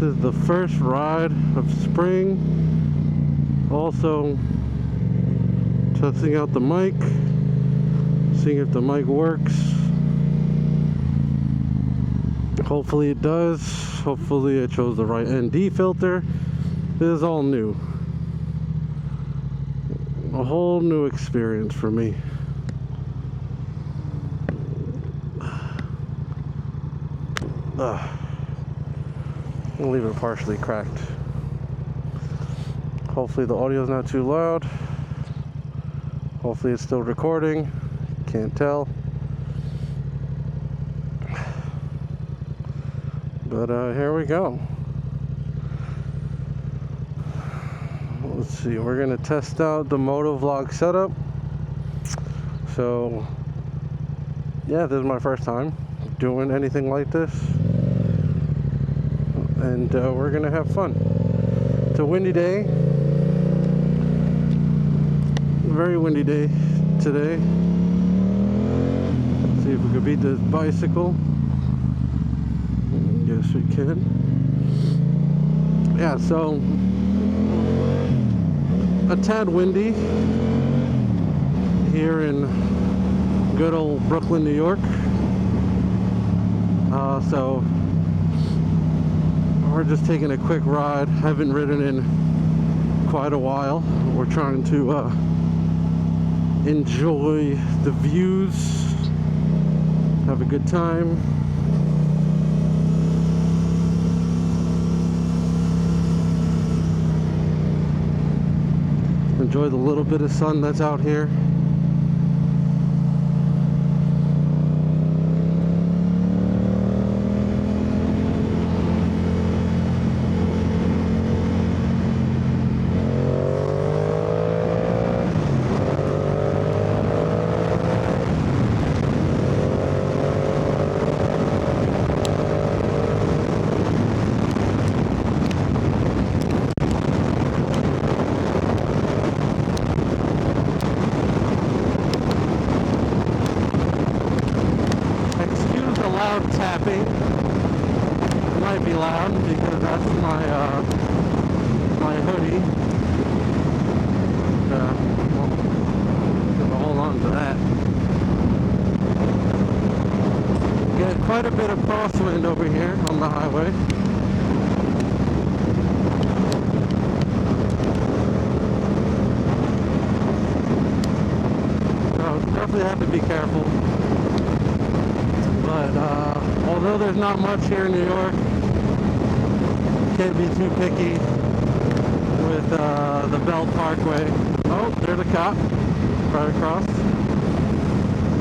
is the first ride of spring. Also testing out the mic, seeing if the mic works. Hopefully it does. Hopefully I chose the right ND filter. This is all new. A whole new experience for me. I'll leave it partially cracked. Hopefully the audio is not too loud. Hopefully it's still recording. Can't tell. But here we go. Let's see, we're gonna test out the Motovlog setup. So yeah, this is my first time doing anything like this, and we're gonna have fun. It's a windy day, very windy day today. Let's see if we can beat this bicycle. Yes, we can. Yeah, so a tad windy here in good old Brooklyn, New York. So we're just taking a quick ride. Haven't ridden in quite a while. We're trying to enjoy the views, have a good time. Enjoy the little bit of sun that's out here. Tapping. It might be loud because that's my hoodie. Well, gotta hold on to that. Get quite a bit of crosswind over here on the highway. So definitely have to be careful. But although there's not much here in New York, can't be too picky with the Bell Parkway. Oh, there's a cop right across,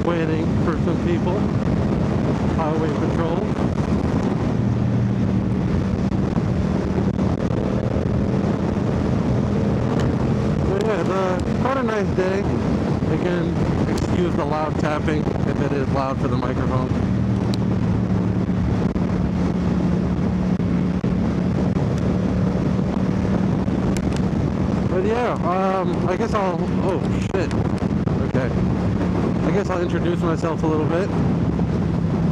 waiting for some people. Highway patrol. So yeah, it's quite a nice day. Again, excuse the loud tapping if it is loud for the microphone. But yeah, I guess I'll, oh shit, okay. I guess I'll introduce myself a little bit.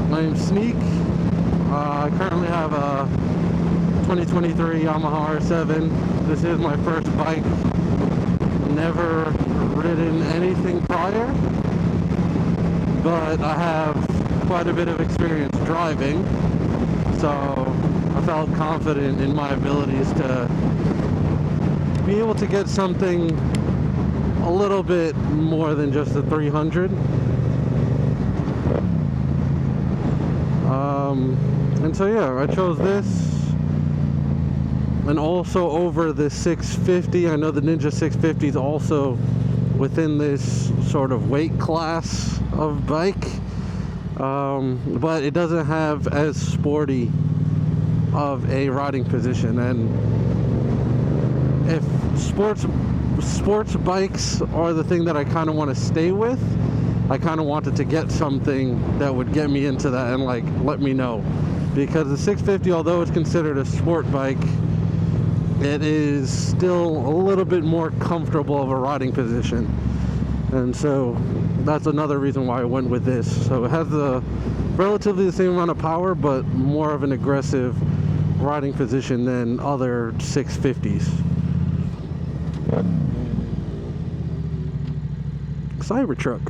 My name's Sneak. I currently have a 2023 Yamaha R7. This is my first bike. Never ridden anything prior, but I have quite a bit of experience driving, so I felt confident in my abilities to be able to get something a little bit more than just a 300. And so yeah, I chose this, and also over the 650. I know the Ninja 650 is also within this sort of weight class of bike, but it doesn't have as sporty of a riding position. And if sports bikes are the thing that I kind of want to stay with, I kind of wanted to get something that would get me into that and like let me know, because the 650, although it's considered a sport bike, it is still a little bit more comfortable of a riding position. And so that's another reason why I went with this. So it has relatively the same amount of power, but more of an aggressive riding position than other 650s. Cybertruck,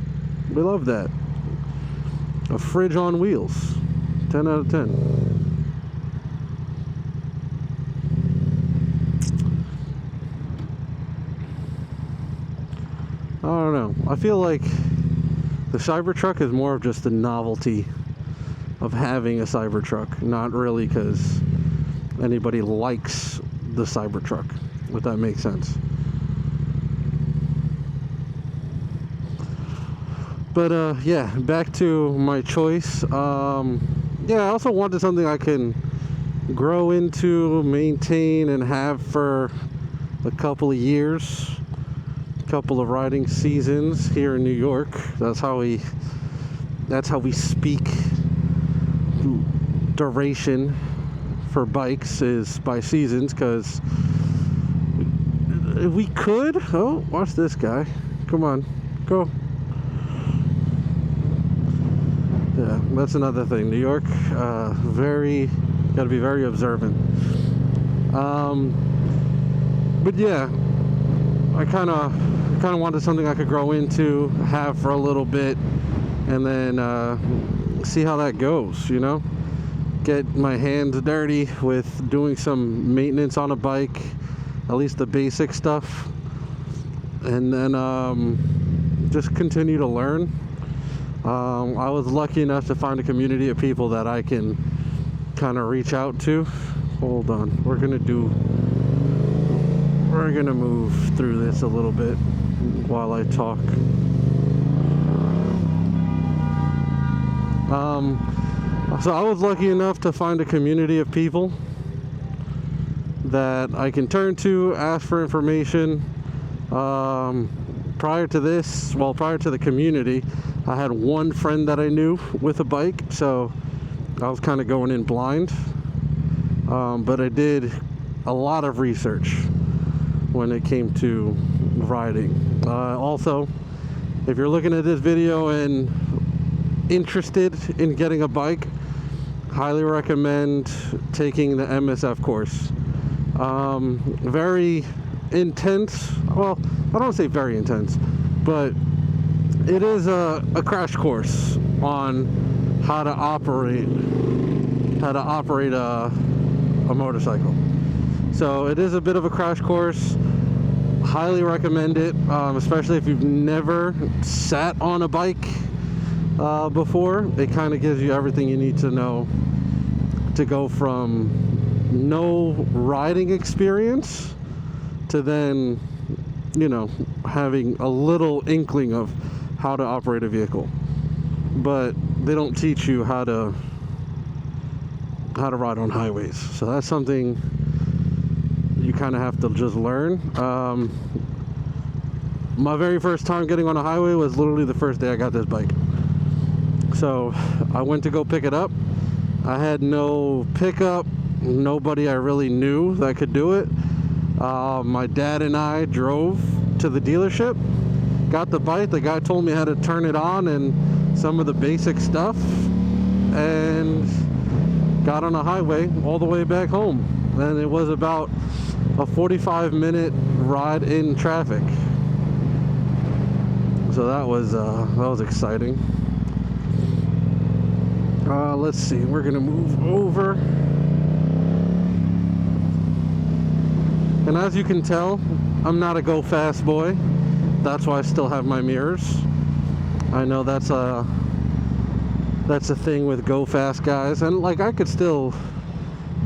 we love that. A fridge on wheels, 10 out of 10. I don't know. I feel like the Cybertruck is more of just the novelty of having a Cybertruck, not really because anybody likes the Cybertruck, if that makes sense. But yeah, back to my choice. Yeah, I also wanted something I can grow into, maintain, and have for a couple of years, couple of riding seasons here in New York. That's how we speak duration for bikes, is by seasons, because we could, oh, watch this guy, come on, go. Yeah, that's another thing. New York, gotta be very observant. But yeah, I kind of wanted something I could grow into, have for a little bit, and then see how that goes, you know? Get my hands dirty with doing some maintenance on a bike, at least the basic stuff, and then just continue to learn. I was lucky enough to find a community of people that I can kind of reach out to. Hold on, we're gonna move through this a little bit while I talk. So I was lucky enough to find a community of people that I can turn to, ask for information. Prior to the community, I had one friend that I knew with a bike, so I was kind of going in blind. But I did a lot of research when it came to riding. Also, if you're looking at this video and interested in getting a bike, highly recommend taking the MSF course. Very intense. Well, I don't say very intense, but it is a crash course on how to operate a motorcycle. So it is a bit of a crash course. Highly recommend it, especially if you've never sat on a bike before. It kind of gives you everything you need to know to go from no riding experience to then, you know, having a little inkling of how to operate a vehicle. But they don't teach you how to ride on highways, so that's something you kind of have to just learn. My very first time getting on a highway was literally the first day I got this bike. So I went to go pick it up. I had no pickup, nobody I really knew that could do it. My dad and I drove to the dealership, got the bike. The guy told me how to turn it on and some of the basic stuff, and got on a highway all the way back home. And it was about a 45-minute ride in traffic. So that was exciting. Let's see, we're gonna move over. And as you can tell, I'm not a go fast boy. That's why I still have my mirrors. I know that's a thing with go fast guys, and like I could still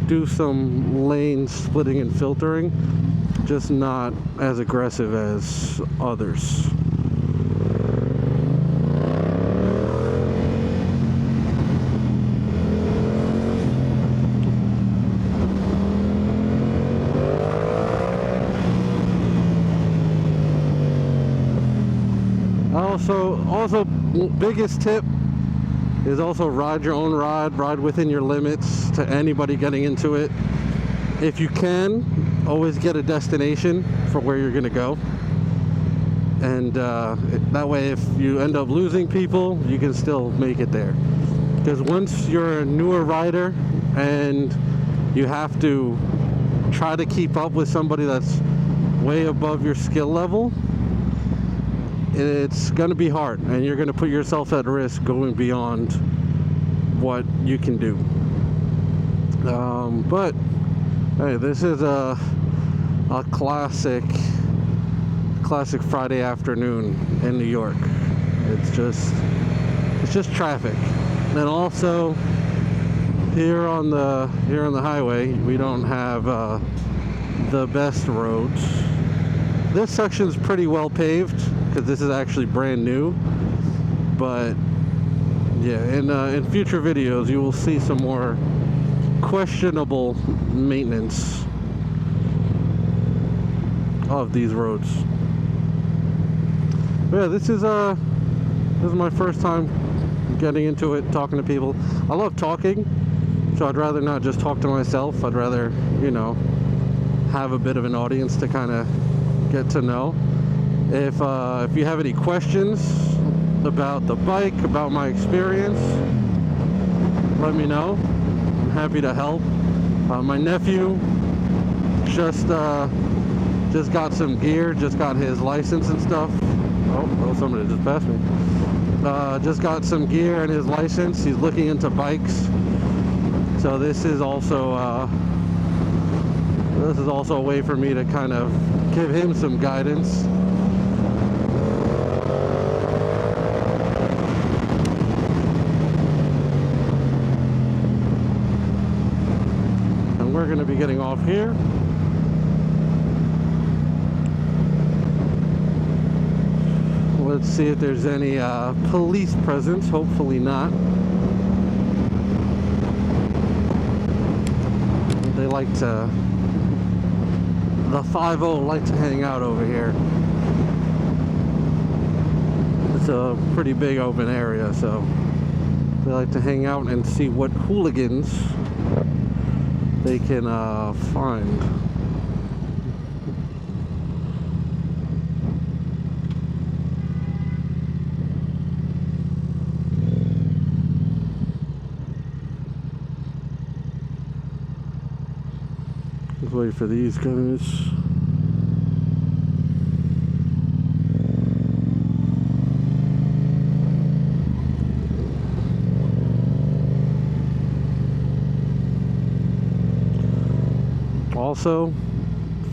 do some lane splitting and filtering, just not as aggressive as others. Also, biggest tip is also ride your own ride within your limits to anybody getting into it. If you can, always get a destination for where you're gonna go. And that way, if you end up losing people, you can still make it there. Because once you're a newer rider and you have to try to keep up with somebody that's way above your skill level. It's going to be hard, and you're going to put yourself at risk going beyond what you can do. But hey, this is a classic Friday afternoon in New York. It's just traffic, and also here on the highway we don't have the best roads. This section's pretty well paved because this is actually brand new, but yeah, in future videos you will see some more questionable maintenance of these roads. But yeah, this is my first time getting into it, talking to people. I love talking, so I'd rather not just talk to myself. I'd rather, you know, have a bit of an audience to kind of get to know. If you have any questions about the bike, about my experience, let me know. I'm happy to help. My nephew just got some gear, just got his license and stuff. Oh, somebody just passed me. Just got some gear and his license. He's looking into bikes. So this is also a way for me to kind of give him some guidance. And we're going to be getting off here. Let's see if there's any police presence. Hopefully not. They like to, the 5-0 like to hang out over here. It's a pretty big open area, so they like to hang out and see what hooligans they can find. Let's wait for these guys. Also,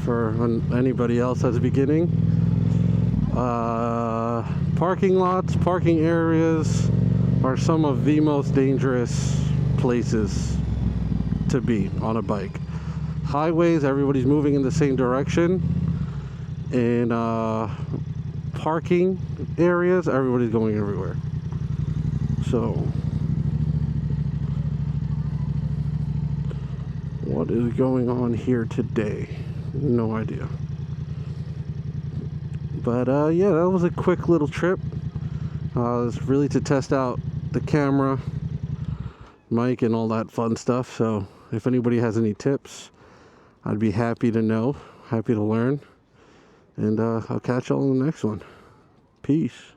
for anybody else that's beginning, parking lots, parking areas are some of the most dangerous places to be on a bike. Highways, everybody's moving in the same direction. In parking areas, everybody's going everywhere. So, what is going on here today? No idea. But yeah, that was a quick little trip. It's really to test out the camera, mic, and all that fun stuff. So if anybody has any tips, I'd be happy to know, happy to learn. And I'll catch y'all in the next one. Peace.